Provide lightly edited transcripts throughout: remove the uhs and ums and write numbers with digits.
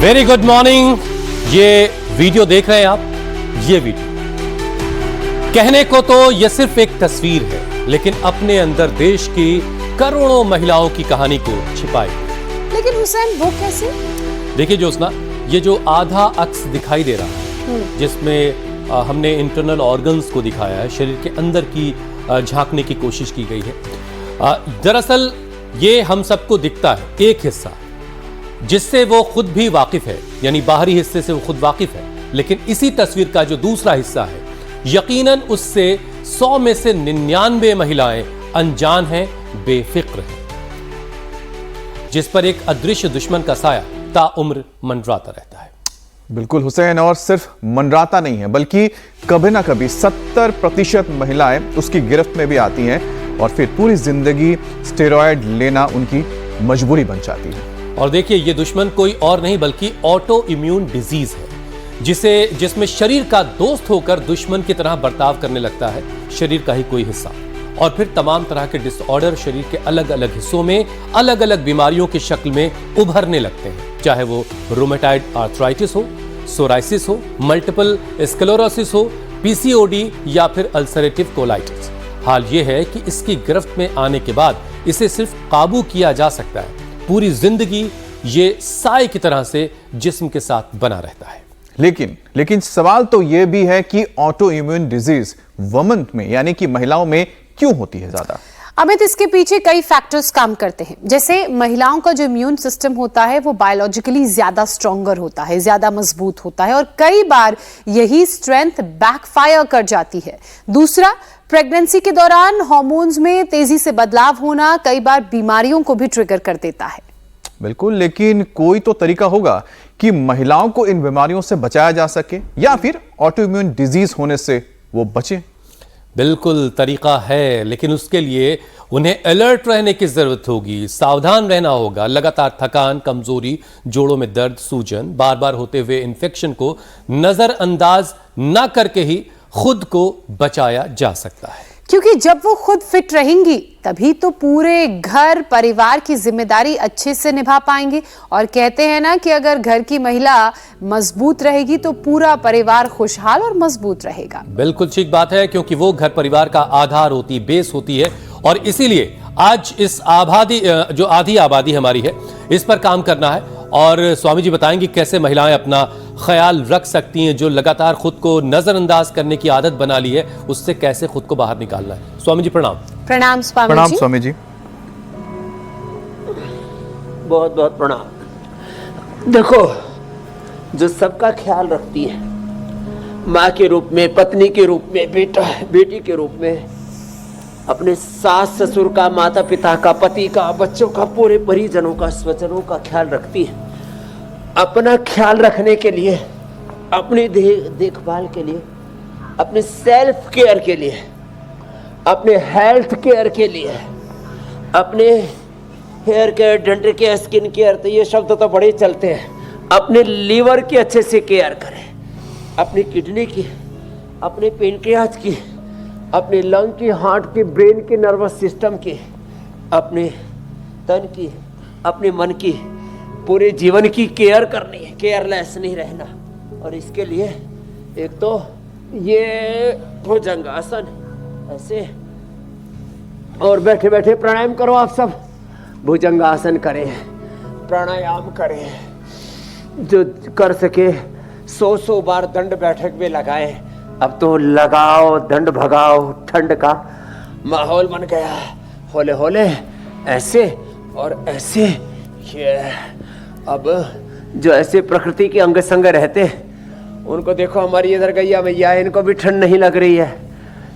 Very good morning. ये video देख रहे हैं आप। ये वीडियो कहने को तो यह सिर्फ एक तस्वीर है, लेकिन अपने अंदर देश की करोड़ों महिलाओं की कहानी को छिपाई। लेकिन हुसैन वो कैसे? देखिए ज्योत्सना, ये जो आधा अक्स दिखाई दे रहा है, जिसमें हमने इंटरनल ऑर्गन्स को दिखाया है, शरीर के अंदर की झांकने की कोशिश की गई है। दरअसल ये हम सबको दिखता है एक हिस्सा, जिससे वो खुद भी वाकिफ है, यानी बाहरी हिस्से से वो खुद वाकिफ है। लेकिन इसी तस्वीर का जो दूसरा हिस्सा है, यकीनन उससे 100 में से 99 महिलाएं अनजान हैं, बेफिक्र हैं, जिस पर एक अदृश्य दुश्मन का साया ताउम्र मंडराता रहता है। बिल्कुल हुसैन, और सिर्फ मंडराता नहीं है, बल्कि कभी ना कभी 70% महिलाएं उसकी गिरफ्त में भी आती हैं और फिर पूरी जिंदगी स्टेरॉयड लेना उनकी मजबूरी बन जाती है। और देखिए, ये दुश्मन कोई और नहीं बल्कि ऑटो इम्यून डिजीज है, जिसमें शरीर का दोस्त होकर दुश्मन की तरह बर्ताव करने लगता है शरीर का ही कोई हिस्सा, और फिर तमाम तरह के डिसऑर्डर शरीर के अलग अलग हिस्सों में अलग अलग बीमारियों की शक्ल में उभरने लगते हैं, चाहे वो रोमेटाइड आर्थराइटिस हो, सोराइसिस हो, मल्टीपल स्क्लेरोसिस हो, पीसीओडी या फिर अल्सरेटिव कोलाइटिस। हाल ये है कि इसकी गिरफ्त में आने के बाद इसे सिर्फ काबू किया जा सकता है, पूरी जिंदगी ये साए की तरह से जिस्म के साथ बना रहता है। लेकिन सवाल तो यह भी है कि ऑटो इम्यून डिजीज वुमेन में, यानी कि महिलाओं में क्यों होती है ज्यादा? अमित, इसके पीछे कई फैक्टर्स काम करते हैं। जैसे महिलाओं का जो इम्यून सिस्टम होता है वो बायोलॉजिकली ज्यादा स्ट्रॉन्गर होता है, ज्यादा मजबूत होता है, और कई बार यही स्ट्रेंथ बैकफायर कर जाती है। दूसरा, प्रेगनेंसी के दौरान हार्मोन्स में तेजी से बदलाव होना कई बार बीमारियों को भी ट्रिगर कर देता है। बिल्कुल, लेकिन कोई तो तरीका होगा कि महिलाओं को इन बीमारियों से बचाया जा सके, या फिर ऑटो इम्यून डिजीज होने से वो बचे। बिल्कुल तरीका है, लेकिन उसके लिए उन्हें अलर्ट रहने की जरूरत होगी, सावधान रहना होगा। लगातार थकान, कमजोरी, जोड़ों में दर्द, सूजन, बार बार होते हुए इन्फेक्शन को नजरअंदाज न करके ही खुद को बचाया जा सकता है। क्योंकि जब वो खुद फिट रहेंगी तभी तो पूरे घर परिवार की जिम्मेदारी अच्छे से निभा पाएंगे। और कहते हैं ना कि अगर घर की महिला मजबूत रहेगी तो पूरा परिवार खुशहाल और मजबूत रहेगा। बिल्कुल ठीक बात है, क्योंकि वो घर परिवार का आधार होती, बेस होती है। और इसीलिए आज इस जो आधी आबादी हमारी है, इस पर काम करना है। और स्वामी जी बताएंगे कैसे महिलाएं अपना ख्याल रख सकती हैं, जो लगातार खुद को नजरअंदाज करने की आदत बना ली है, उससे कैसे खुद को बाहर निकालना है। स्वामी जी प्रणाम। प्रणाम स्वामी जी। बहुत बहुत प्रणाम। देखो, जो सबका ख्याल रखती है, माँ के रूप में, पत्नी के रूप में, बेटी के रूप में, अपने सास ससुर का, माता पिता का, पति का, बच्चों का, पूरे परिजनों का, स्वजनों का ख्याल रखती है। अपना ख्याल रखने के लिए, अपनी देखभाल के लिए, अपने सेल्फ केयर के लिए, अपने हेल्थ केयर के लिए, अपने hair care, dental care, skin care, तो ये शब्द तो बड़े चलते हैं। अपने लीवर की अच्छे से केयर करें, अपनी किडनी की, अपने पेनक्रियाज की, अपने लंग की, हार्ट की, ब्रेन की, नर्वस सिस्टम की, अपने तन की, अपने मन की, पूरे जीवन की केयर करनी है, केयरलेस नहीं रहना। और इसके लिए एक तो ये भुजंगासन, ऐसे, और बैठे बैठे प्राणायाम करो। आप सब भुजंगासन करें, प्राणायाम करें, जो कर सके 100 बार दंड बैठक में लगाए। अब तो लगाओ, दंड भगाओ, ठंड का माहौल बन गया। होले होले ऐसे और ऐसे। ये अब जो ऐसे प्रकृति के अंग संग रहते, उनको देखो, हमारी इधर गैया मैया, इनको भी ठंड नहीं लग रही है,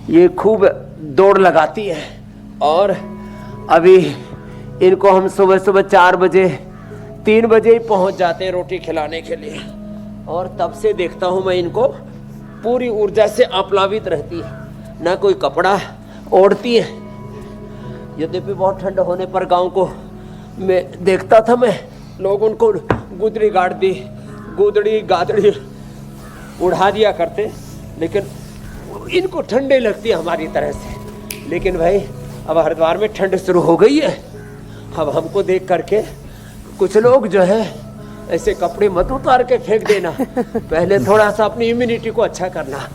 ये खूब दौड़ लगाती है। और अभी इनको हम सुबह सुबह 4 बजे 3 बजे ही पहुंच जाते हैं रोटी खिलाने के लिए। और तब से देखता हूं मैं, इनको पूरी ऊर्जा से आप्लावित रहती है, ना कोई कपड़ा ओढ़ती है। यद्यपि बहुत ठंड होने पर गांव को मैं देखता था, मैं लोग उनको गुदड़ी गादड़ी उड़ा दिया करते, लेकिन इनको ठंडे लगती है हमारी तरह से। लेकिन भाई, अब हरिद्वार में ठंड शुरू हो गई है। अब हमको देख करके कुछ लोग जो है ऐसे कपड़े मत उतार के फेंक देना। पहले थोड़ा सा अपनी इम्यूनिटी को अच्छा करना,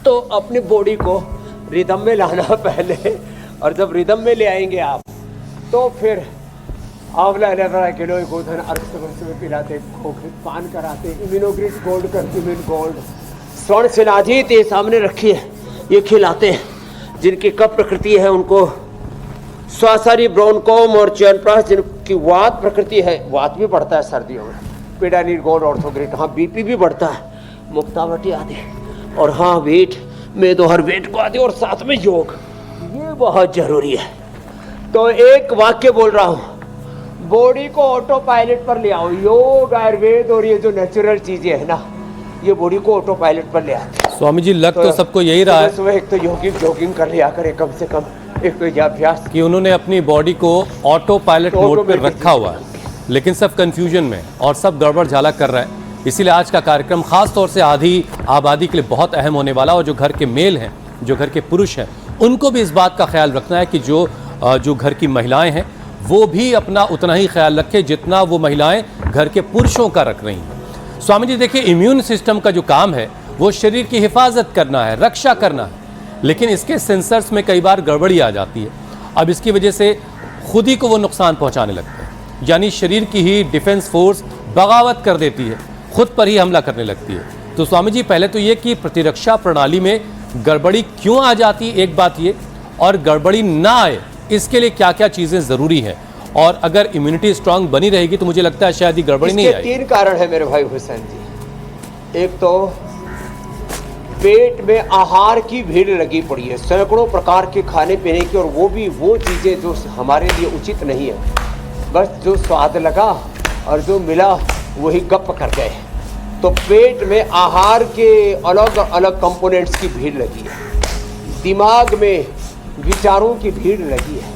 तो अपनी बॉडी को रिदम में लाना पहले, और जब रिदम में ले आएंगे आप तो फिर आंवला लगा किलो गोधन अर्थ में पिलाते, पान कराते, इम्यूनोग्रिड गोल्ड कर इम्यून गोल्ड, स्वर्ण शिलाजीत ये सामने रखी है, ये खिलाते हैं। जिनकी कफ प्रकृति है उनको स्वासारी ब्रोनकोम और च्यवनप्राश, जिनकी वात प्रकृति है, वात भी बढ़ता है सर्दियों में, पिडानिल गोल्ड ऑर्थोग्रिड, हाँ बीपी भी बढ़ता है, मुक्तावटी आदि, और हाँ वेट में दोहर वेट को आदि, और साथ में योग, ये बहुत जरूरी है। तो एक वाक्य बोल रहा हूँ, बॉडी को ऑटो पायलट पर ले आओ। योग, आयुर्वेद और ये जो नेचुरल चीजें है ना, ये बॉडी को ऑटो पायलट पर ले आते हैं। स्वामी जी लग तो सबको यही रहा है सुबह एक तो जॉगिंग कर लिया करे कम से कम, एक तो अभ्यास कि उन्होंने अपनी बॉडी को ऑटो पायलट मोड पर रखा हुआ है, लेकिन सब कंफ्यूजन में और सब गड़बड़ झाला कर रहा है। इसीलिए आज का कार्यक्रम खास तौर से आधी आबादी के लिए बहुत अहम होने वाला, और जो घर के मेल हैं, जो घर के पुरुष हैं, उनको भी इस बात का ख्याल रखना है कि जो घर की महिलाएं हैं वो भी अपना उतना ही ख्याल रखें जितना वो महिलाएं घर के पुरुषों का रख रही हैं। स्वामी जी देखिए, इम्यून सिस्टम का जो काम है वो शरीर की हिफाजत करना है, रक्षा करना है, लेकिन इसके सेंसर्स में कई बार गड़बड़ी आ जाती है। अब इसकी वजह से खुद ही को वो नुकसान पहुंचाने लगते हैं, यानी शरीर की ही डिफेंस फोर्स बगावत कर देती है, खुद पर ही हमला करने लगती है। तो स्वामी जी पहले तो ये कि प्रतिरक्षा प्रणाली में गड़बड़ी क्यों आ जाती है, एक बात ये, और गड़बड़ी ना आए इसके लिए क्या क्या चीज़ें ज़रूरी हैं, और अगर इम्यूनिटी स्ट्रांग बनी रहेगी तो मुझे लगता है शायद ये गड़बड़ी नहीं आएगी। 3 कारण है मेरे भाई हुसैन जी। एक तो पेट में आहार की भीड़ लगी पड़ी है, सैकड़ों प्रकार के खाने पीने की, और वो भी वो चीज़ें जो हमारे लिए उचित नहीं है, बस जो स्वाद लगा और जो मिला वही गप कर गए। तो पेट में आहार के अलग अलग कंपोनेंट्स की भीड़ लगी है, दिमाग में विचारों की भीड़ लगी है,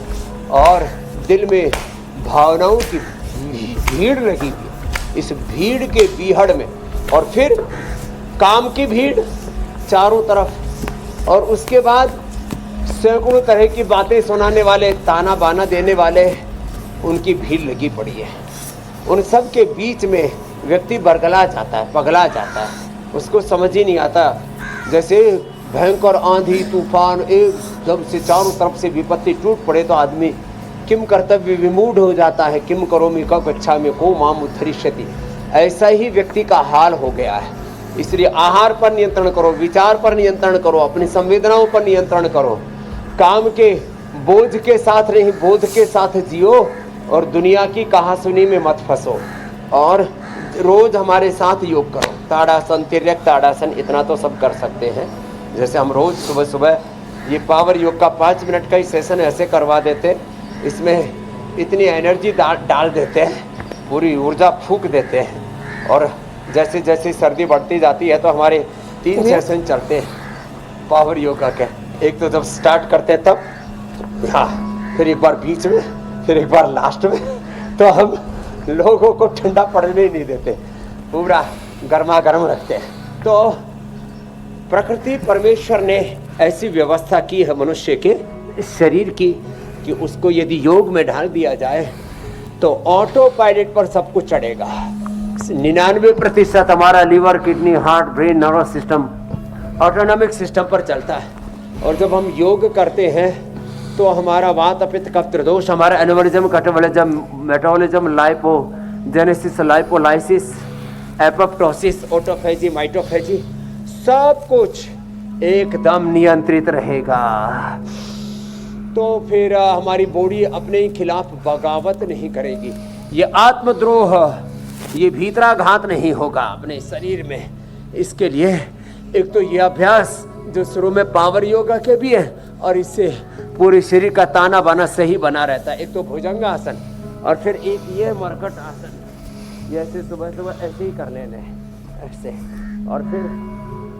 और दिल में भावनाओं की भीड़ लगी हुई। इस भीड़ के बीहड़ में, और फिर काम की भीड़ चारों तरफ, और उसके बाद सैकड़ों तरह की बातें सुनाने वाले, ताना बाना देने वाले, उनकी भीड़ लगी पड़ी है। उन सब के बीच में व्यक्ति बरगला जाता है, पगला जाता है, उसको समझ ही नहीं आता। जैसे भयंकर आंधी तूफान एकदम से चारों तरफ से विपत्ति टूट पड़े तो आदमी किम कर्तव्य विमूढ़ हो जाता है, किम करोमि क गच्छामि को माम उद्धरिष्यति। ऐसा ही व्यक्ति का हाल हो गया है। इसलिए आहार पर नियंत्रण करो, विचार पर नियंत्रण करो, अपनी संवेदनाओं पर नियंत्रण करो, काम के बोझ के साथ नहीं बोध के साथ जियो, और दुनिया की कहासुनी में मत फंसो, और रोज हमारे साथ योग करो। ताड़ासन, तिर्यक ताड़ासन, इतना तो सब कर सकते हैं। जैसे हम रोज सुबह सुबह ये पावर योग का 5 मिनट का ही सेशन ऐसे करवा देते, इसमें इतनी एनर्जी डाल देते हैं, पूरी ऊर्जा फूंक देते हैं। और जैसे जैसे सर्दी बढ़ती जाती है तो हमारे 3 सेशन चलते हैं पावर योगा के। एक तो जब स्टार्ट करते हैं तब, हाँ, फिर एक बार बीच में, फिर एक बार लास्ट में, तो हम लोगों को ठंडा पड़ने ही नहीं देते, पूरा गर्मा गर्म रखते हैं। तो प्रकृति परमेश्वर ने ऐसी व्यवस्था की है मनुष्य के शरीर की कि उसको यदि योग में ढाल दिया जाए तो ऑटो पायलट पर सब कुछ चढ़ेगा। 99% हमारा liver, kidney, heart, brain, nervous system autonomic system पर चलता है। और जब हम योग करते हैं तो हमारा वात, पित्त, कफ, त्रिदोष, हमारा anabolism, catabolism, metabolism, lipogenesis, lipolysis, apoptosis, autophagy, mitophagy, सब कुछ एकदम नियंत्रित रहेगा। तो फिर हमारी बॉडी अपने ही खिलाफ बगावत नहीं करेगी, ये आत्मद्रोह, ये भीतराघात नहीं होगा अपने शरीर में। इसके लिए एक तो ये अभ्यास जो शुरू में पावर योगा के भी है, और इससे पूरे शरीर का ताना बाना सही बना रहता है। एक तो भुजंगासन, और फिर एक ये मरकट आसन, ये ऐसे सुबह सुबह ऐसे ही कर लेना है ऐसे। और फिर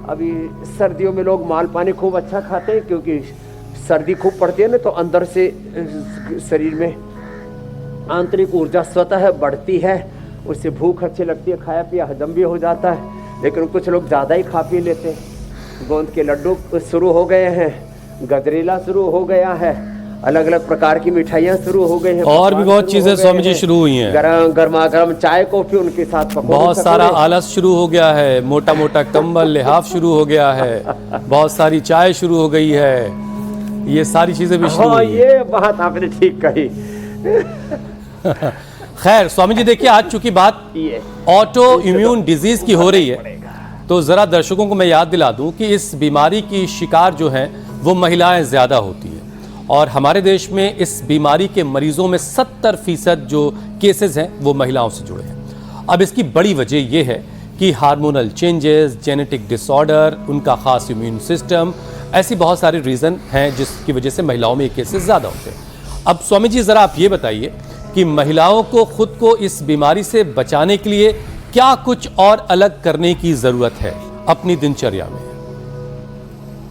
अभी सर्दियों में लोग माल पानी खूब अच्छा खाते हैं, क्योंकि सर्दी खूब पड़ती है ना, तो अंदर से शरीर में आंतरिक ऊर्जा स्वतः बढ़ती है, उससे भूख अच्छी लगती है, खाया पिया हजम भी हो जाता है। लेकिन कुछ लोग ज़्यादा ही खा पी लेते हैं। गोंद के लड्डू शुरू हो गए हैं, गजरेला शुरू हो गया है, अलग अलग प्रकार की मिठाइयाँ शुरू हो गई हैं, और भी पकवान बहुत शुरू चीजें हो गए स्वामी जी हैं। शुरू हुई हैं। गर्मा गर्म चाय कॉफी उनके साथ पकौड़े बहुत सारा शकोड़े। आलस शुरू हो गया है, मोटा मोटा कंबल लिहाफ शुरू हो गया है, बहुत सारी चाय शुरू हो गई है, ये सारी चीजें भी शुरू हाँ, हुई हैं। ये बात आपने ठीक कही। खैर स्वामी जी देखिए, आज चूंकि बात ये ऑटो इम्यून डिजीज की हो रही है, तो जरा दर्शकों को मैं याद दिला दूं कि इस बीमारी की शिकार जो हैं वो महिलाएं ज्यादा होती हैं, और हमारे देश में इस बीमारी के मरीजों में 70% जो केसेस हैं वो महिलाओं से जुड़े हैं। अब इसकी बड़ी वजह यह है कि हार्मोनल चेंजेस, जेनेटिक डिसऑर्डर, उनका खास इम्यून सिस्टम, ऐसी बहुत सारी रीजन हैं जिसकी वजह से महिलाओं में ये केसेस ज्यादा होते हैं। अब स्वामी जी जरा आप ये बताइए कि महिलाओं को खुद को इस बीमारी से बचाने के लिए क्या कुछ और अलग करने की जरूरत है अपनी दिनचर्या में?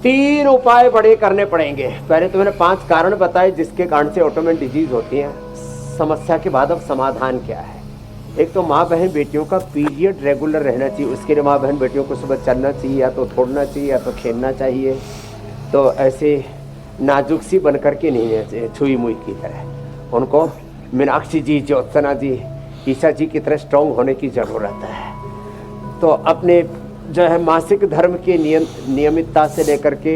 3 उपाय बड़े करने पड़ेंगे। पहले तो मैंने 5 कारण बताए जिसके कारण से ऑटोइम्यून डिजीज होती है। समस्या के बाद अब समाधान क्या है? एक तो माँ बहन बेटियों का पीरियड रेगुलर रहना चाहिए। उसके लिए माँ बहन बेटियों को सुबह चलना चाहिए, या तो दौड़ना चाहिए, या तो खेलना चाहिए। तो ऐसे नाजुक सी बन करके नहीं रहना चाहिए, छुई मुई की तरह। उनको मीनाक्षी जी, ज्योत्सना जी, ईशा जी की तरह स्ट्रांग होने की ज़रूरत है। तो अपने जो है मासिक धर्म के नियमितता से लेकर के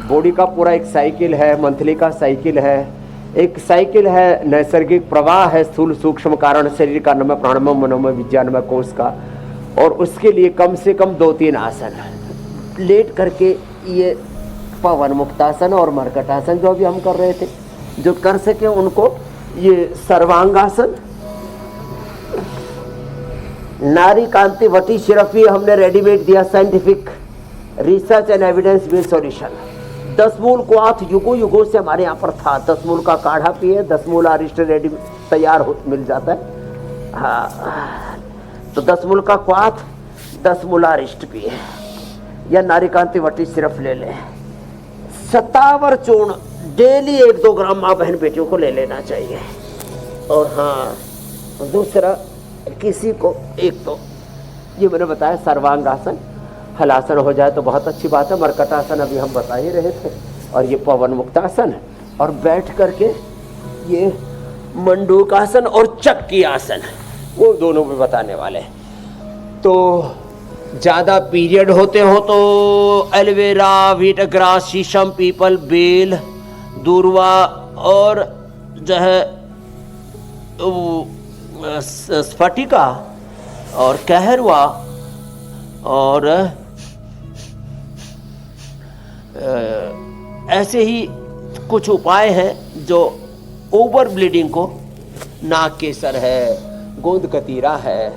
बॉडी का पूरा एक साइकिल है, मंथली का साइकिल है, एक साइकिल है, नैसर्गिक प्रवाह है, स्थूल सूक्ष्म कारण शरीर का, नमः प्राणमय मनोमय विज्ञानमय कोष का। और उसके लिए कम से कम 2-3 आसन लेट करके, ये पवन मुक्तासन और मरकटासन जो अभी हम कर रहे थे, जो कर सके उनको, ये सर्वांगासन, नारी कांति वटी शिरफी हमने रेडीमेड दिया, scientific research and evidence based solution. 10 मूल क्वाथ युगों युगों से हमारे यहाँ पर था। 10 मूल का काढ़ा पिए, 10 मूल अरिष्ट रेडी तैयार मिल जाता है। हाँ, तो 10 मूल का क्वाथ, 10 मूल अरिष्ट पिए, या नारी कांति वटी सिरफ ले लें। शतावर चूर्ण डेली 1-2 ग्राम माँ बहन बेटियों को ले लेना चाहिए। और हाँ, दूसरा किसी को, एक तो ये मैंने बताया सर्वांगासन, हलासन हो जाए तो बहुत अच्छी बात है। मरकटासन अभी हम बता ही रहे थे, और ये पवन मुक्तासन, और बैठ करके ये मंडूकासन और चक्की आसन, वो दोनों भी बताने वाले। तो ज़्यादा पीरियड होते हो तो एलोवेरा, वीटग्रास, शीशम, पीपल, बेल, दूर्वा और जो है स्फटिका और कहरवा और ऐसे ही कुछ उपाय हैं जो ओवर ब्लीडिंग को, नाक केसर है, गोंद कतीरा है,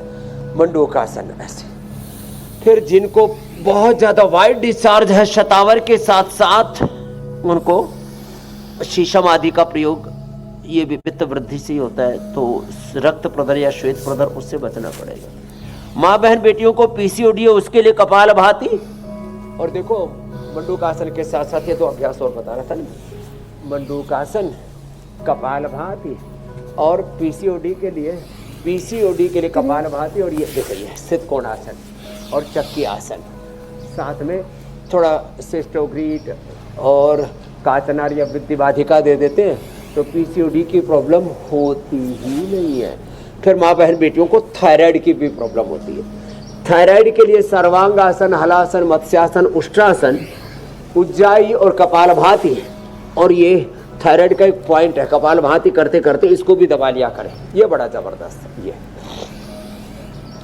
मंडूकासन ऐसे। फिर जिनको बहुत ज़्यादा वाइड डिस्चार्ज है शतावर के साथ साथ, उनको शीशम आदि का प्रयोग, ये भी पित्त वृद्धि से ही होता है, तो रक्त प्रदर या श्वेत प्रदर, उससे बचना पड़ेगा। माँ बहन बेटियों को पीसीओडी है, उसके लिए कपालभाति। और देखो मंडूकासन के साथ साथ ये तो अभ्यास और बता रहा था ना, मंडूकासन, कपालभाति और पीसीओडी के लिए कपालभाति, और ये देखिए सितकोणासन और चक्की आसन। साथ में थोड़ा सिस्टोग्रीट और काचनार या वृद्धिबाधिका दे देते हैं तो पीसीओडी की प्रॉब्लम होती ही नहीं है। फिर माँ बहन बेटियों को थायराइड की भी प्रॉब्लम होती है। थायराइड के लिए सर्वांगासन, हलासन, मत्स्यासन, उष्ट्रासन, उज्जाई और कपालभाति। और ये थायराइड का एक पॉइंट है, कपालभाति करते करते इसको भी दबा लिया करें, ये बड़ा जबरदस्त है, ये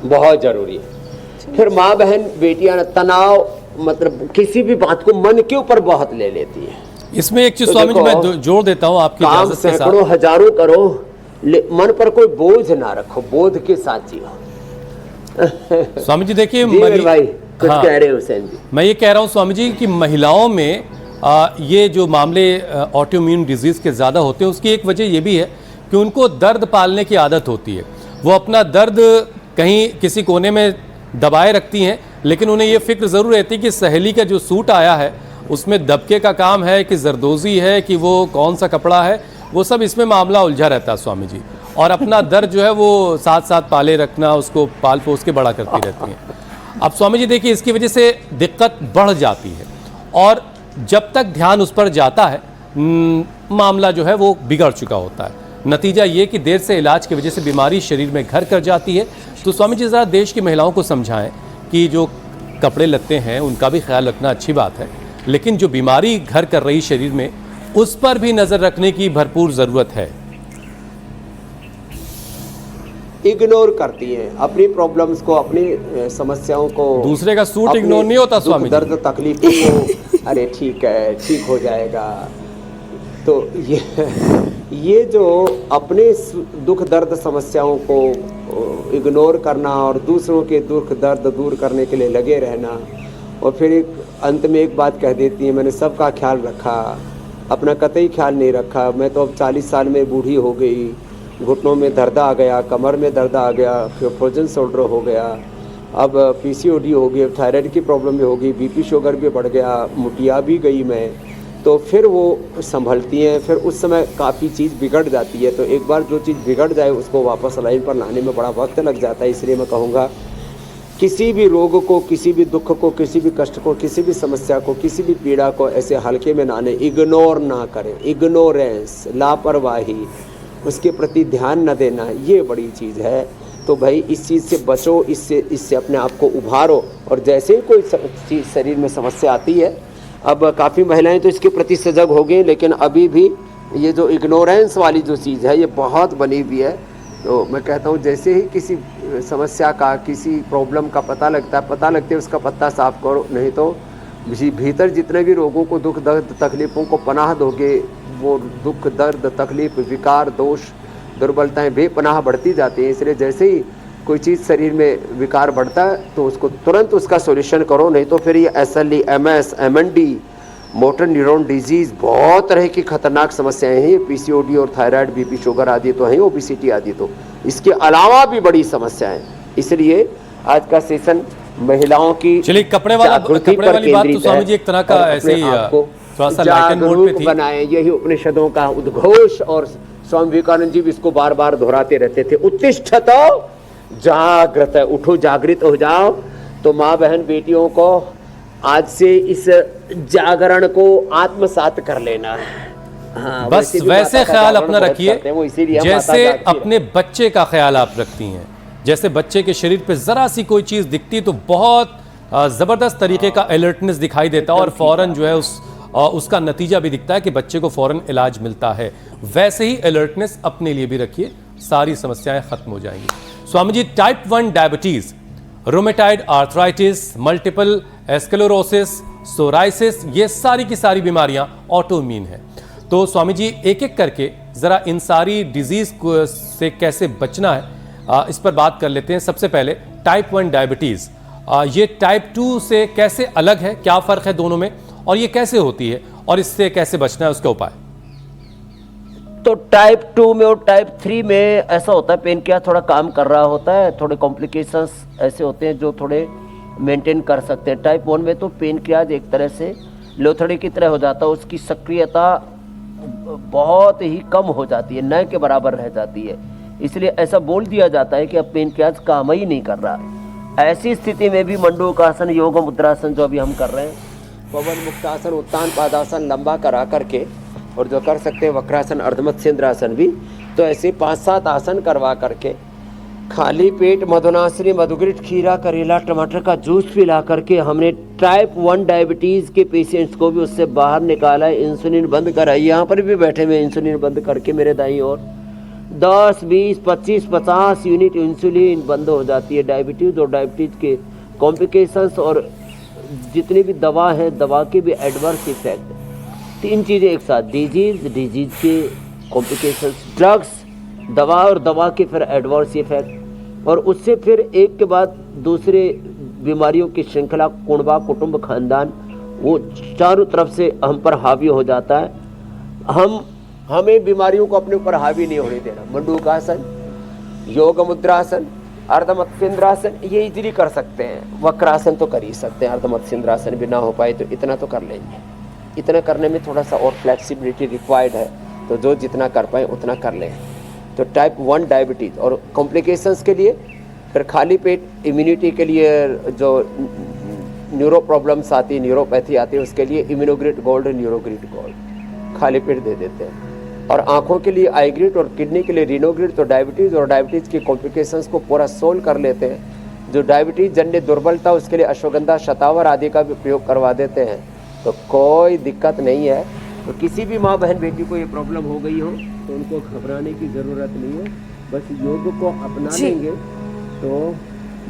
बहुत जरूरी है। फिर माँ बहन बेटियां तनाव, मतलब किसी भी बात को मन के ऊपर बहुत ले लेती है। इसमें एक चीज स्वामी जी मैं जोड़ देता हूँ आपकी काम सैकड़ों हजारों करो, मन पर कोई बोझ ना रखो, बोध के साथ जियो। स्वामी जी देखिए भाई कुछ कह रहे हो हुसैन जी? मैं ये कह रहा हूँ स्वामी जी कि महिलाओं में ये जो मामले ऑटोइम्यून डिजीज के ज्यादा होते हैं, उसकी एक वजह ये भी है कि उनको दर्द पालने की आदत होती है। वो अपना दर्द कहीं किसी कोने में दबाए रखती हैं, लेकिन उन्हें ये फिक्र जरूर रहती है कि सहेली का जो सूट आया है उसमें दबके का काम है कि जरदोजी है कि वो कौन सा कपड़ा है, वो सब इसमें मामला उलझा रहता है स्वामी जी। और अपना दर्द जो है वो साथ साथ पाले रखना, उसको पाल पोस के बड़ा करती रहती हैं। अब स्वामी जी देखिए इसकी वजह से दिक्कत बढ़ जाती है, और जब तक ध्यान उस पर जाता है मामला जो है वो बिगड़ चुका होता है। नतीजा ये कि देर से इलाज की वजह से बीमारी शरीर में घर कर जाती है। तो स्वामी जी ज़रा देश की महिलाओं को समझाएं कि जो कपड़े लत्ते हैं उनका भी ख्याल रखना अच्छी बात है, लेकिन जो बीमारी घर कर रही शरीर में उस पर भी नज़र रखने की भरपूर ज़रूरत है। इग्नोर करती हैं अपनी प्रॉब्लम्स को, अपनी समस्याओं को। दूसरे का सूट इग्नोर नहीं होता स्वामी जी। दर्द तकलीफों को अरे ठीक है, ठीक हो जाएगा। तो ये जो अपने दुख दर्द समस्याओं को इग्नोर करना और दूसरों के दुख दर्द दूर करने के लिए लगे रहना, और फिर एक अंत में एक बात कह देती है, मैंने सबका ख्याल रखा, अपना कतई ख्याल नहीं रखा। मैं तो अब 40 साल में बूढ़ी हो गई, घुटनों में दर्द आ गया, कमर में दर्द आ गया, फिर फ्रोजन शोल्डर हो गया, अब पीसीओडी हो गई, थायराइड की प्रॉब्लम भी हो गई, बीपी शुगर भी बढ़ गया, मुटिया भी गई मैं। तो फिर वो संभलती हैं, फिर उस समय काफ़ी चीज़ बिगड़ जाती है। तो एक बार जो चीज़ बिगड़ जाए उसको वापस लाइन पर लाने में बड़ा वक्त लग जाता है। इसलिए मैं कहूँगा किसी भी रोग को, किसी भी दुख को, किसी भी कष्ट को, किसी भी समस्या को, किसी भी पीड़ा को ऐसे हल्के में ना लें, इग्नोर ना करें। इग्नोरेंस, लापरवाही, उसके प्रति ध्यान न देना, ये बड़ी चीज़ है। तो भाई इस चीज़ से बचो, इससे अपने आप को उभारो। और जैसे ही कोई चीज़ शरीर में समस्या आती है, अब काफ़ी महिलाएं तो इसके प्रति सजग हो गई, लेकिन अभी भी ये जो इग्नोरेंस वाली जो चीज़ है ये बहुत बनी हुई है। तो मैं कहता हूँ जैसे ही किसी समस्या का, किसी प्रॉब्लम का पता लगते उसका पत्ता साफ करो, नहीं तो भीतर जितने भी रोगों को, दुख दर्द तकलीफ़ों को पनाह दोगे, वो दुख दर्द तकलीफ, विकार, दोष, दुर्बलताएं बेपनाह बढ़ती जाती हैं। इसलिए जैसे ही कोई चीज़ शरीर में विकार बढ़ता है तो उसको तुरंत उसका सॉल्यूशन करो, नहीं तो फिर ये SLE, MS, MND, motor neuron disease, बहुत तरह की खतरनाक समस्याएं हैं। PCOD और थायराइड, बीपी शुगर आदि तो हैं, ओबेसिटी आदि तो इसके अलावा भी बड़ी समस्याएं। इसलिए आज का सेशन महिलाओं की चलिए कपड़े वाली बात तो स्वामी जी एक तरह का ऐसे ही थोड़ा सा लाइटन मोड पे थी। बनाए, यही उपनिषदों का उद्घोष, और स्वामी विवेकानंद जी भी इसको बार बार दोहराते रहते थे, उत्तिष्ठत जागृत, उठो जागृत हो जाओ। तो माँ बहन बेटियों को आज से इस जागरण को आत्मसात कर लेना है। हाँ, बस वैसे ख्याल अपना रखिए जैसे अपने बच्चे का ख्याल आप रखती हैं। जैसे बच्चे के शरीर पे जरा सी कोई चीज दिखती तो बहुत जबरदस्त तरीके का अलर्टनेस दिखाई देता है और फौरन जो है उसका नतीजा भी दिखता है कि बच्चे को फौरन इलाज मिलता है। वैसे ही अलर्टनेस अपने लिए भी रखिए, सारी समस्याएं खत्म हो जाएंगी। Swami ji, type 1 diabetes, rheumatoid arthritis, multiple sclerosis, psoriasis, ये सारी की सारी बीमारियां ऑटो इम्यून है। तो स्वामी जी एक एक करके जरा इन सारी डिजीज से कैसे बचना है इस पर बात कर लेते हैं। सबसे पहले टाइप 1 डायबिटीज, ये टाइप 2 से कैसे अलग है, क्या फर्क है दोनों में, और ये कैसे होती है और इससे कैसे बचना है, उसका उपाय? तो टाइप 2 में और टाइप 3 में ऐसा होता है, पेनक्रियास थोड़ा काम कर रहा होता है, थोड़े कॉम्प्लिकेशंस ऐसे होते हैं जो थोड़े मेंटेन कर सकते हैं। टाइप 1 में तो पेनक्रियास एक तरह से लोथड़ी की तरह हो जाता है, उसकी सक्रियता बहुत ही कम हो जाती है, न के बराबर रह जाती है। इसलिए ऐसा बोल दिया जाता है कि अब पेनक्रियास काम ही नहीं कर रहा है। ऐसी स्थिति में भी मंडूकासन, योग मुद्रासन जो अभी हम कर रहे हैं, पवन मुक्तासन, उत्तान पादासन लंबा करा करके, और जो कर सकते हैं वक्रासन, अर्धमत्स्येंद्रासन भी, तो ऐसे 5-7 आसन करवा करके खाली पेट मधुनासनी, मधुग्रिट, खीरा, करेला, टमाटर का जूस पिला करके हमने टाइप 1 डायबिटीज़ के पेशेंट्स को भी उससे बाहर निकाला है। इंसुलिन बंद कराई, यहाँ पर भी बैठे हुए इंसुलिन बंद करके मेरे दाईं ओर 10, 20, 25, 50 यूनिट इंसुलिन बंद हो जाती है। डायबिटीज़ और डायबिटीज़ के कॉम्प्लिकेशंस और जितनी भी दवा है, दवा के भी एडवर्स इफेक्ट, 3 चीज़ें एक साथ, डिजीज़ के कॉम्प्लिकेशंस, ड्रग्स, दवा और दवा के फिर एडवर्स इफेक्ट, और उससे फिर एक के बाद दूसरे बीमारियों की श्रृंखला, कुणबा, कुटुंब, खानदान, वो चारों तरफ से हम पर हावी हो जाता है। हमें बीमारियों को अपने ऊपर हावी नहीं होने देना। मंडूकासन, योग मुद्रासन, अर्धमत्स्येंद्रासन ये इजीली कर सकते हैं, वक्रासन तो कर ही सकते हैं, अर्धमत्स्येंद्रासन भी ना हो पाए तो इतना तो कर लेंगे। इतना करने में थोड़ा सा और फ्लेक्सिबिलिटी रिक्वायर्ड है, तो जो जितना कर पाए उतना कर लें। तो टाइप 1 डायबिटीज़ और कॉम्प्लिकेशंस के लिए फिर खाली पेट, इम्यूनिटी के लिए जो न्यूरो प्रॉब्लम्स आती है, न्यूरोपैथी आती है, उसके लिए इम्यूनोग्रिड गोल्ड, न्यूरोग्रिड गोल्ड, खाली पेट दे देते हैं। और आंखों के लिए आई ग्रिड और किडनी के लिए रीनोग्रिड, तो डायबिटीज़ और डायबिटीज़ की कॉम्प्लिकेशंस को पूरा सोल्व कर लेते हैं। जो डायबिटीज़ जन्य दुर्बलता उसके लिए अश्वगंधा, शतावर आदि का भी प्रयोग करवा देते हैं, तो कोई दिक्कत नहीं है। तो किसी भी माँ बहन बेटी को ये प्रॉब्लम हो गई हो तो उनको घबराने की ज़रूरत नहीं है, बस योग को अपना लेंगे तो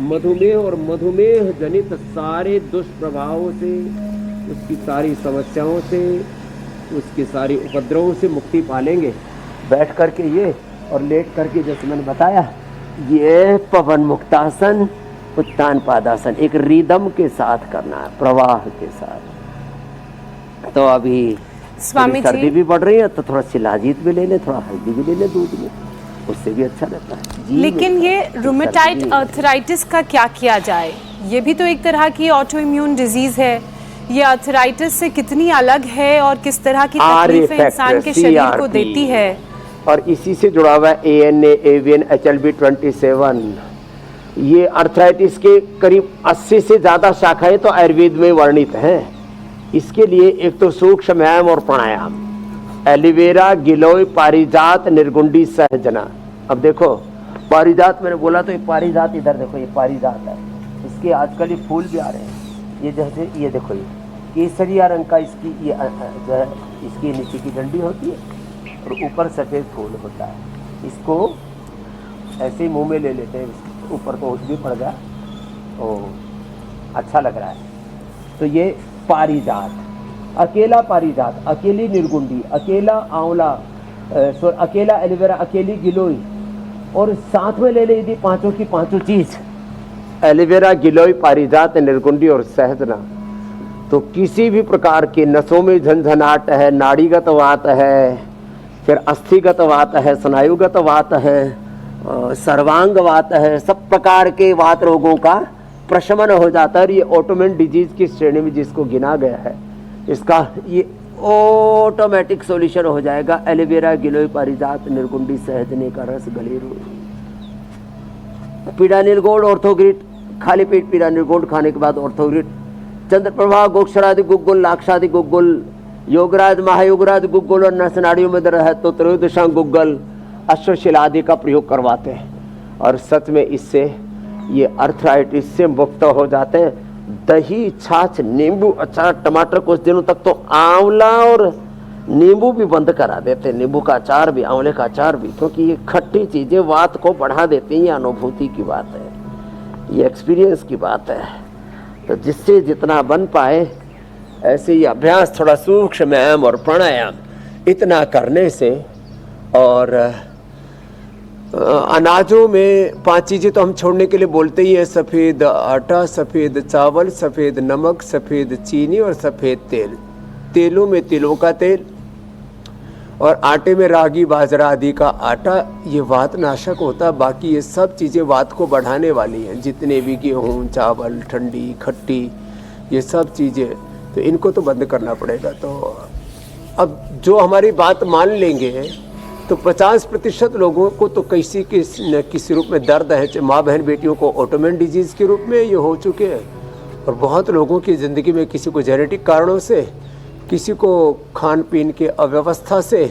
मधुमेह और मधुमेह जनित सारे दुष्प्रभावों से, उसकी सारी समस्याओं से, उसके सारे उपद्रवों से मुक्ति पालेंगे। बैठ करके ये और लेट करके, जैसे मैंने बताया, ये पवन मुक्तासन, उत्तान पादासन एक रिदम के साथ करना है, प्रवाह के साथ। तो अभी स्वामी सर्दी जी भी बढ़ रही है तो थोड़ा शिलाजीत भी ले लें, थोड़ा हल्दी भी ले लें दूध में, उससे भी अच्छा रहता है। जी लेकिन ये रूमेटाइड आर्थराइटिस का क्या किया जाए? ये भी तो एक तरह की ऑटो इम्यून डिजीज है। ये आर्थराइटिस से कितनी अलग है और किस तरह की तकलीफें इंसान के शरीर को देती है? और इसी से जुड़ा हुआ है ANA, AVN, HLB27। ये आर्थराइटिस के करीब 80 से ज़्यादा शाखाएं तो आयुर्वेद में वर्णित हैं। इसके लिए एक तो सूक्ष्म व्यायाम और प्राणायाम, एलोवेरा, गिलोय, पारिजात, निर्गुंडी, सहजना। अब देखो पारिजात मैंने बोला तो ये पारिजात, इधर देखो ये पारिजात है, इसके आजकल ये फूल भी आ रहे हैं। ये जैसे ये देखो ये केसरिया रंग का इसकी ये जो है इसकी नीचे की डंडी होती है और ऊपर सफ़ेद फूल होता है। इसको ऐसे ही मुंह में ले लेते हैं, ऊपर तो ओस भी पड़ गया, तो अच्छा लग रहा है। तो ये पारिजात, अकेला पारिजात, अकेली निर्गुंडी, अकेला आंवला, अकेला एलोवेरा, अकेली गिलोय, और साथ में ले ले यदि पांचों की पांचों चीज, एलोवेरा, गिलोय, पारिजात, निर्गुंडी और सहजना, तो किसी भी प्रकार के नसों में झंझनाहट है, नाड़ीगत वात है, फिर अस्थिगत वात है, स्नायुगत वात है, सर्वांग वात है, सब प्रकार के वात रोगों का प्रशमन हो जाता है। ये ऑटोइम्यून डिजीज की श्रेणी में जिसको गिना गया है, इसका ये ऑटोमेटिक सॉल्यूशन हो जाएगा। एलोवेरा, गिलोय, पारिजात, निर्गुंडी, सहजने का रस, गलेरू, पीड़ानिल गोल्ड, ऑर्थोग्रिड, खाली पेट पीड़ानिल गोल्ड खाने के बाद ऑर्थोग्रिड, चंद्रप्रभा, गोक्षरादि गुग्गुल, लाक्षादि गुग्गुल, योगराज, महायोगराज गुग्गुल और नस नाड़ियों में दर्द है तो त्रयोदशांग गुग्गल, अश्वशिला आदि का प्रयोग करवाते हैं और सच में इससे ये आर्थराइटिस से मुक्त हो जाते हैं। दही, छाछ, नींबू, अचार, टमाटर, कुछ दिनों तक तो आंवला और नींबू भी बंद करा देते हैं, नींबू का अचार भी, आंवले का अचार भी, क्योंकि ये खट्टी चीजें वात को बढ़ा देती हैं। ये अनुभूति की बात है, ये एक्सपीरियंस की बात है। तो जिससे जितना बन पाए ऐसे ही अभ्यास, थोड़ा सूक्ष्म व्यायाम और प्राणायाम, इतना करने से, और अनाजों में 5 चीज़ें तो हम छोड़ने के लिए बोलते ही हैं, सफ़ेद आटा, सफ़ेद चावल, सफ़ेद नमक, सफ़ेद चीनी और सफ़ेद तेल। तेलों में तिलों का तेल और आटे में रागी, बाजरा आदि का आटा, ये वात नाशक होता है। बाकी ये सब चीज़ें वात को बढ़ाने वाली हैं, जितने भी गेहूँ, चावल, ठंडी, खट्टी, ये सब चीज़ें, तो इनको तो बंद करना पड़ेगा। तो अब जो हमारी बात मान लेंगे तो 50% लोगों को तो किसी रूप में दर्द है, माँ बहन बेटियों को ऑटोइम्यून डिजीज़ के रूप में ये हो चुके हैं, और बहुत लोगों की ज़िंदगी में किसी को जेनेटिक कारणों से, किसी को खान पीन के अव्यवस्था से,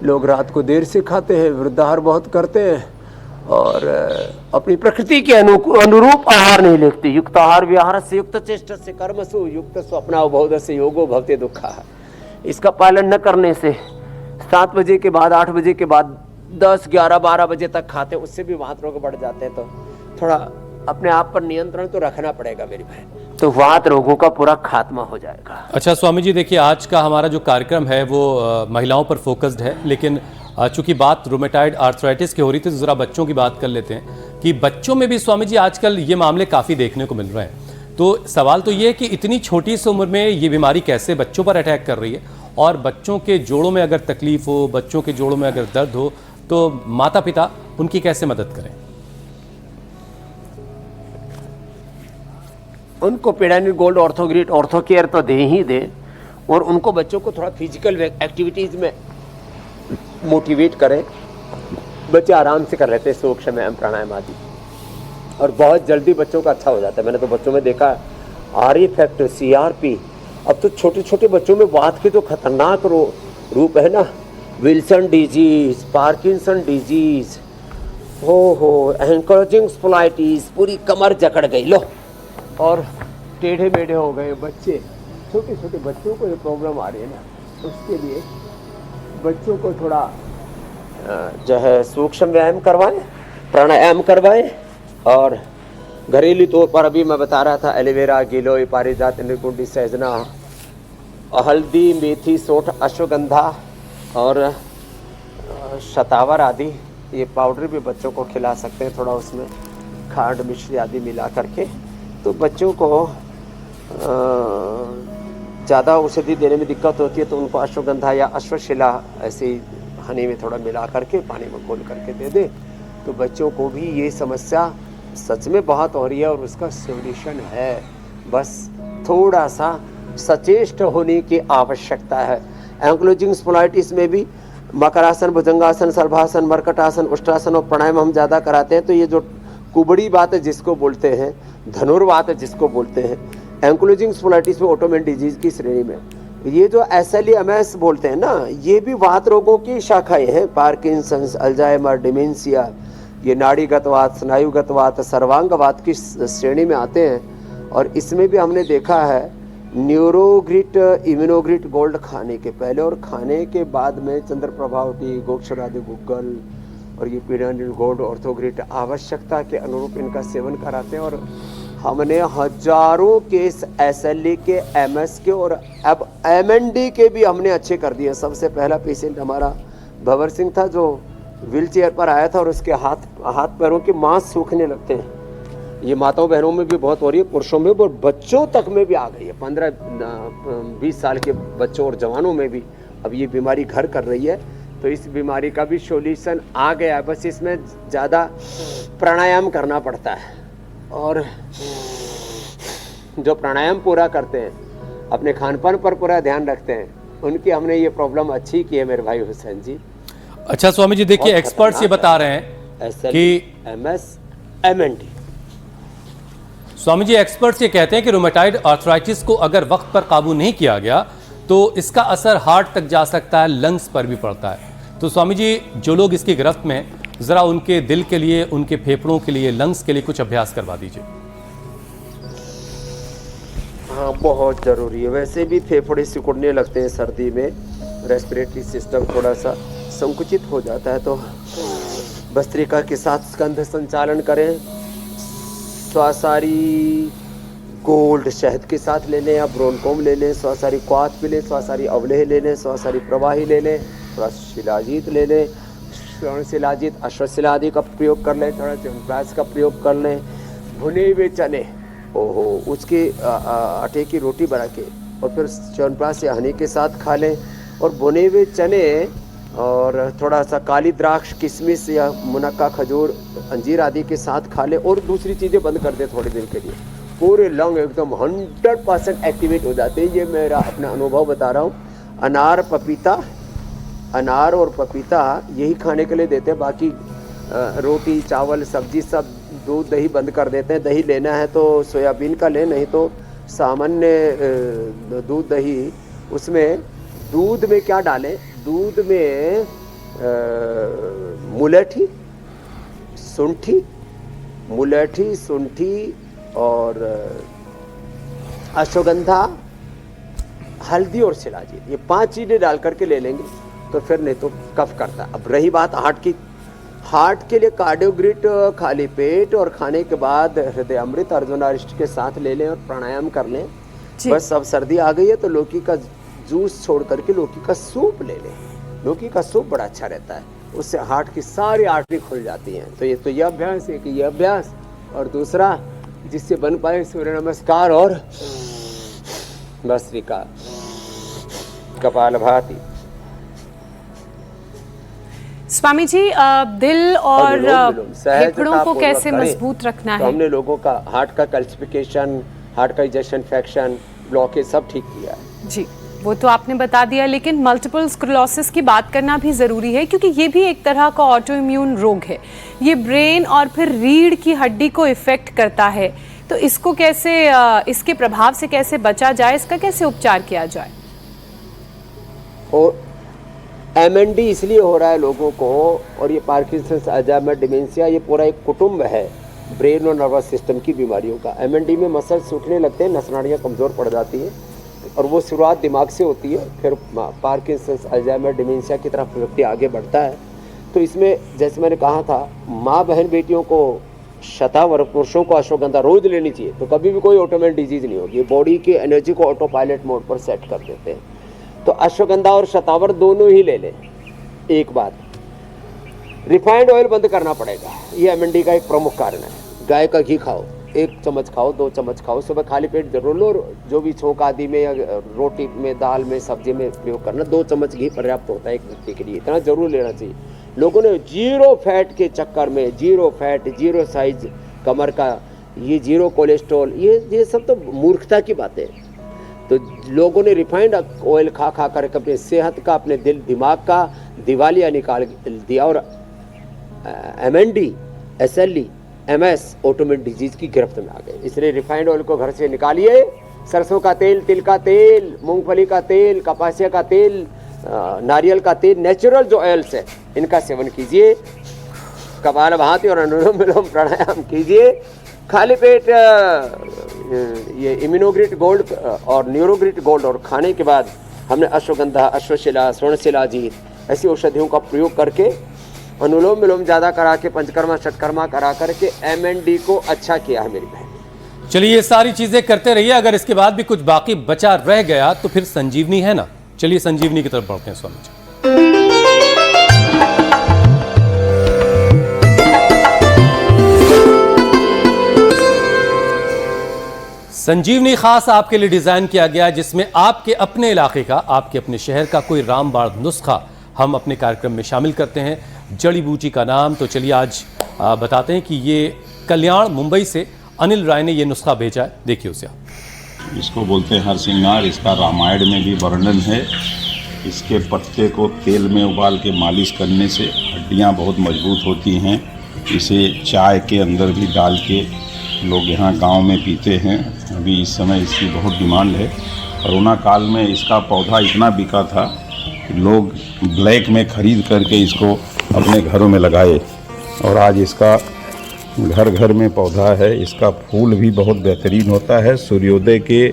लोग रात को देर से खाते हैं, वृद्धाहार बहुत करते हैं और अपनी प्रकृति के अनुरूप आहार नहीं लेते। युक्त आहार विहार से, युक्त चेष्ट से, कर्मसु युक्त स्वप्नाव बहुध से योगो भवते दुखा। इसका पालन न करने से 7 बजे के बाद, 8 बजे के बाद, 10, 11, 12 बजे तक खाते हैं, उससे भी वात रोग बढ़ जाते हैं। तो थोड़ा अपने आप पर नियंत्रण तो रखना पड़ेगा मेरी बहन, तो वात रोगों का पूरा खात्मा हो जाएगा। अच्छा स्वामी जी, देखिए आज का हमारा जो कार्यक्रम है वो महिलाओं पर फोकस्ड है, लेकिन चूंकि बात रूमेटाइड आर्थराइटिस की हो रही थी तो जरा बच्चों की बात कर लेते हैं कि बच्चों में भी स्वामी जी आजकल ये मामले काफ़ी देखने को मिल रहे हैं। तो सवाल तो ये है कि इतनी छोटी सी उम्र में ये बीमारी कैसे बच्चों पर अटैक कर रही है, और बच्चों के जोड़ों में अगर तकलीफ हो, बच्चों के जोड़ों में अगर दर्द हो, तो माता पिता उनकी कैसे मदद करें? उनको पीड़ानिल गोल्ड, ऑर्थोग्रिड, ऑर्थोकेयर तो दे ही दे, और उनको बच्चों को थोड़ा फिजिकल एक्टिविटीज़ में मोटिवेट करें। बच्चे आराम से कर लेते हैं सूक्ष्म व्यायाम, प्राणायाम आदि, और बहुत जल्दी बच्चों का अच्छा हो जाता है। मैंने तो बच्चों में देखा RE फैक्टर, CRP, अब तो छोटे छोटे बच्चों में वात के जो खतरनाक रूप है ना, विल्सन डिजीज, पार्किंसन डिजीज, हो एंकरेजिंग स्पोलाइटिस, पूरी कमर जकड़ गई लो, और टेढ़े मेढ़े हो गए बच्चे। छोटे छोटे बच्चों को ये प्रॉब्लम आ रही है ना, उसके लिए बच्चों को थोड़ा जो है सूक्ष्म व्यायाम करवाएं, प्राणायाम करवाएं, और घरेलू तौर पर अभी मैं बता रहा था एलोवेरा, गिलोय, पारिजात, निकुंडी, सहजना, हल्दी, मेथी, सोंठ, अश्वगंधा और शतावर आदि, ये पाउडर भी बच्चों को खिला सकते हैं, थोड़ा उसमें खांड मिश्री आदि मिला करके। तो बच्चों को ज़्यादा औषधि देने में दिक्कत होती है तो उनको अश्वगंधा या अश्वशिला ऐसी हनी में थोड़ा मिला करके पानी में घोल करके दे दे, तो बच्चों को भी ये समस्या सच में बहुत हो रही है और उसका सॉल्यूशन है। बस थोड़ा सा सचेष्ट होने की आवश्यकता है। एंक्लोजिंग स्पोलाइटिस में भी मकरासन, भुजंगासन, सर्वासन, मरकटासन, उष्ट्रासन और प्राणायाम हम ज़्यादा कराते हैं। तो ये जो कुबड़ी बात है जिसको बोलते हैं, धनुर्वात है जिसको बोलते हैं, एंक्लोजिंग स्पोलाइटिस में ऑटोइम्यून डिजीज की श्रेणी में। ये जो SLEMS बोलते हैं ना, ये भी वात रोगों की शाखाएं हैं। पार्किंसंस, अल्जाइमर, डिमेंशिया, ये नाड़ीगत वात, स्नायुगत वात, सर्वांग वात की श्रेणी में आते हैं। और इसमें भी हमने देखा है न्यूरोग्रिट, इम्यूनोग्रिट गोल्ड खाने के पहले और खाने के बाद में चंद्रप्रभाव टी, गोक्षरादि गुग्गल और ये पीडानिल गोल्ड, ऑर्थोग्रिट आवश्यकता के अनुरूप इनका सेवन कराते हैं। और हमने हजारों केस SLE के, MS के और अब MND के भी हमने अच्छे कर दिए। सबसे पहला पेशेंट हमारा भंवर सिंह था जो व्हील चेयर पर आया था और उसके हाथ पैरों के मांस सूखने लगते हैं। ये माताओं बहनों में भी बहुत हो रही है, पुरुषों में और बच्चों तक में भी आ गई है। 15-20 साल के बच्चों और जवानों में भी अब ये बीमारी घर कर रही है। तो इस बीमारी का भी सॉल्यूशन आ गया है, बस इसमें ज़्यादा प्राणायाम करना पड़ता है। और जो प्राणायाम पूरा करते हैं, अपने खान पान पर पूरा ध्यान रखते हैं, उनकी हमने ये प्रॉब्लम अच्छी की है मेरे भाई हुसैन जी। अच्छा स्वामी जी, देखिए एक्सपर्ट्स ये बता रहे हैं कि MS, MND। Swami ji experts ये कहते हैं कि रूमेटाइड आर्थराइटिस को अगर वक्त पर काबू नहीं किया गया तो इसका असर हार्ट तक जा सकता है, लंग्स पर भी पड़ता है। तो स्वामी जी, जो लोग इसकी गिरफ्त में, जरा उनके दिल के लिए, उनके फेफड़ों के लिए, लंग्स के लिए कुछ अभ्यास करवा दीजिए। हाँ, बहुत ज़रूरी है। वैसे भी फेफड़े सिकुड़ने लगते हैं सर्दी में, रेस्पिरेटरी सिस्टम थोड़ा सा संकुचित हो जाता है। तो भस्त्रिका के साथ स्कंध संचालन करें, स्वासारी गोल्ड शहद के साथ ले लें या ब्रोनकोम ले लें, स्वासारी क्वाथ पी लें, स्वासारी अवलेह ले लें, स्वासारी प्रवाही ले लें, थोड़ा शिलाजीत ले लें, श्रवण शिलाजीत, अश्वशिला आदि का प्रयोग कर लें, थोड़ा च्यवनप्राश का प्रयोग कर लें। भुने हुए चने, उसके आटे की रोटी बना के और फिर च्यवनप्राश या हनी के साथ खा लें। और भुने हुए चने और थोड़ा सा काली द्राक्ष, किशमिश या मुनक्का, खजूर, अंजीर आदि के साथ खा लें। और दूसरी चीज़ें बंद कर दें थोड़े दिन के लिए, पूरे लंग एकदम 100% एक्टिवेट हो जाते हैं। ये मेरा अपना अनुभव बता रहा हूँ। अनार, पपीता, अनार और पपीता यही खाने के लिए देते हैं। बाकी रोटी, चावल, सब्जी सब, दूध, दही बंद कर देते हैं। दही लेना है तो सोयाबीन का लें, नहीं तो सामान्य दूध, दही। उसमें दूध में क्या डालें? दूध में मुलेठी, सुंठी और अश्वगंधा, हल्दी और शिलाजीत, ये 5 चीज़ें डाल करके ले लेंगे तो फिर नहीं तो कफ करता है। अब रही बात हार्ट की, हार्ट के लिए कार्डियोग्रिट खाली पेट और खाने के बाद हृदय अमृत अर्जुनारिष्ट के साथ ले लें और प्राणायाम कर लें। बस अब सर्दी आ गई है तो लौकी का जूस छोड़ करके लौकी का सूप ले लें। लौकी का सूप बड़ा अच्छा रहता है, उससे हार्ट की सारी आर्टरी खुल जाती हैं। तो ये अभ्यास है कि ये अभ्यास, और दूसरा जिससे बन पाए सूर्य नमस्कार और भस्त्रिका, कपालभाति। स्वामी जी, दिल और फेफड़ों को कैसे मजबूत रखना है? तो हमने लोगों का हार्ट का कैल्सिफिकेशन, हार्ट का इजेक्शन फ्रैक्शन, ब्लॉकेज सब ठीक किया है जी। वो तो आपने बता दिया, लेकिन मल्टीपल स्क्लेरोसिस की बात करना भी ज़रूरी है क्योंकि ये भी एक तरह का ऑटो इम्यून रोग है। ये ब्रेन और फिर रीढ़ की हड्डी को इफेक्ट करता है। तो इसको कैसे, इसके प्रभाव से कैसे बचा जाए, इसका कैसे उपचार किया जाए? और एमएनडी इसलिए हो रहा है लोगों को, और ये पार्किंसंस, अल्जाइमर, डिमेंशिया, ये पूरा एक कुटुंब है ब्रेन और नर्वस सिस्टम की बीमारियों का। एमएनडी में मसल्स सूखने लगते हैं, नस नाड़ियाँ कमज़ोर पड़ जाती हैं, और वो शुरुआत दिमाग से होती है, फिर पार्किंसंस, अल्जाइमर, डिमेंशिया की तरफ व्यक्ति आगे बढ़ता है। तो इसमें जैसे मैंने कहा था, माँ बहन बेटियों को, शतावर पुरुषों को अश्वगंधा रोज लेनी चाहिए, तो कभी भी कोई ऑटोमेटिक डिजीज नहीं होगी। बॉडी की एनर्जी को ऑटो पायलट मोड पर सेट कर देते हैं। तो अश्वगंधा और शतावर दोनों ही ले लें। एक बात, रिफाइंड ऑयल बंद करना पड़ेगा, ये एमएनडी का एक प्रमुख कारण है। गाय का घी खाओ, 1 चम्मच खाओ, 2 चम्मच खाओ, सुबह खाली पेट जरूर लो। जो भी छोंक आदि में या रोटी में, दाल में, सब्जी में प्रयोग करना, 2 चम्मच घी पर्याप्त होता है एक व्यक्ति के लिए, इतना जरूर लेना चाहिए। लोगों ने जीरो फैट के चक्कर में, जीरो फैट, जीरो साइज कमर का, ये जीरो कोलेस्ट्रॉल, ये सब तो मूर्खता की बातें हैं। तो लोगों ने रिफाइंड ऑयल खा खा कर अपने सेहत का, अपने दिल दिमाग का दिवालिया निकाल दिया, और MND, SLE, MS automatic disease की गिरफ्त में आ गए। इसलिए रिफाइंड ऑयल को घर से निकालिए। सरसों का तेल, तिल का तेल, मूंगफली का तेल, कपासिया का तेल, नारियल का तेल, नेचुरल जो ऑयल्स है, इनका सेवन कीजिए। कपालभाति और अनुलोम विलोम प्राणायाम कीजिए। खाली पेट ये इम्यूनोग्रिट गोल्ड और न्यूरोग्रिट गोल्ड और खाने के बाद हमने अश्वगंधा, अश्वशिला, स्वर्णशिलाजीत ऐसी औषधियों का प्रयोग करके, अनुलोम विलोम ज़्यादा करा के, पंचकर्मा षटकर्मा करा करके एमएनडी को अच्छा किया है मेरी बहन। चलिए, ये सारी चीजें करते रहिए। अगर इसके बाद भी कुछ बाकी बचा रह गया तो फिर संजीवनी है ना। चलिए संजीवनी की तरफ बढ़ते हैं स्वामी जी। संजीवनी खास आपके लिए डिजाइन किया गया, जिसमें आपके अपने इलाके का, आपके अपने शहर का कोई रामबाण नुस्खा हम अपने कार्यक्रम में शामिल करते हैं। जड़ी बूटी का नाम तो चलिए आज बताते हैं कि ये कल्याण मुंबई से अनिल राय ने ये नुस्खा भेजा है, देखिए उसे आप। इसको बोलते हैं हरसिंगार। इसका रामायण में भी वर्णन है। इसके पत्ते को तेल में उबाल के मालिश करने से हड्डियां बहुत मजबूत होती हैं। इसे चाय के अंदर भी डाल के लोग यहाँ गांव में पीते हैं। अभी इस समय इसकी बहुत डिमांड है। कोरोना काल में इसका पौधा इतना बिका था कि लोग ब्लैक में ख़रीद करके इसको अपने घरों में लगाए, और आज इसका घर घर में पौधा है। इसका फूल भी बहुत बेहतरीन होता है। सूर्योदय के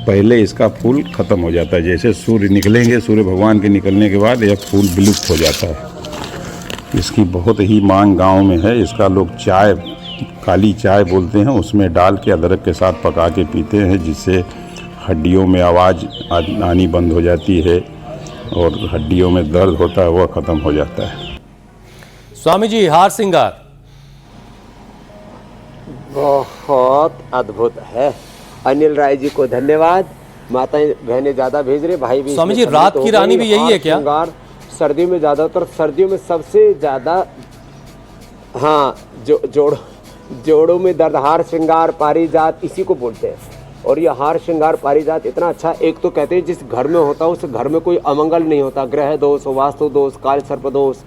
पहले इसका फूल ख़त्म हो जाता है। जैसे सूर्य निकलेंगे, सूर्य भगवान के निकलने के बाद यह फूल विलुप्त हो जाता है। इसकी बहुत ही मांग गांव में है। इसका लोग चाय, काली चाय बोलते हैं, उसमें डाल के अदरक के साथ पका के पीते हैं, जिससे हड्डियों में आवाज़ आनी बंद हो जाती है और हड्डियों में दर्द होता है वह ख़त्म हो जाता है। स्वामी जी, हार सिंगार बहुत अद्भुत है। अनिल राय जी को धन्यवाद। माताएं बहनें ज्यादा भेज रहे, भाई भी। स्वामी जी, रात की रानी भी यही है क्या? श्रृंगार सर्दियों में ज्यादातर, सर्दियों में सबसे ज्यादा, हाँ, जोड़ों में दर्द, हार श्रृंगार पारिजात इसी को बोलते हैं। और ये हार श्रृंगार पारिजात इतना अच्छा, एक तो कहते हैं जिस घर में होता है उस घर में कोई अमंगल नहीं होता, ग्रह दोष, वास्तु दोष, काल सर्प दोष,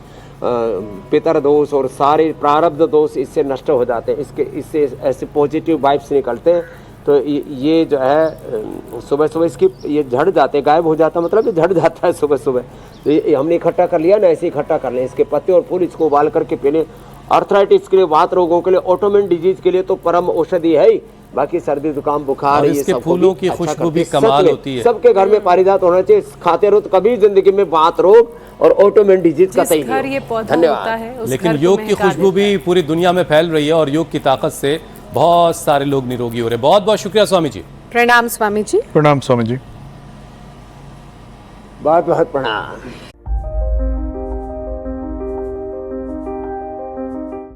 पितर दोष और सारे प्रारब्ध दोष इससे नष्ट हो जाते हैं। इससे ऐसे पॉजिटिव वाइब्स निकलते हैं। तो ये जो है सुबह सुबह इसकी ये झड़ जाते हैं, गायब हो जाता, मतलब ये झड़ जाता है सुबह सुबह। तो ये हमने इकट्ठा कर लिया ना, ऐसे इकट्ठा कर लें। इसके पत्ते और फूल इसको उबाल करके पी लें। आर्थराइटिस के लिए, वात रोगों के लिए, ऑटोमेन डिजीज के लिए तो परम औषधि है ही। बाकी सर्दी जुकाम बुखार, ये इसके सब फूलों की खुशबू भी कमाल होती है। सबके घर में पारिजात होना चाहिए। खाते रहो तो कभी जिंदगी में वात रोग और ऑटोमेन डिजीज का तय घर ये पौधा होता है, उस लेकिन घर को योग की महका खुशबू देता है। भी पूरी दुनिया में फैल रही है और योग की ताकत से बहुत सारे लोग निरोगी हो रहे हैं। बहुत बहुत शुक्रिया स्वामी जी। प्रणाम स्वामी जी। प्रणाम स्वामी जी। बहुत बहुत प्रणाम।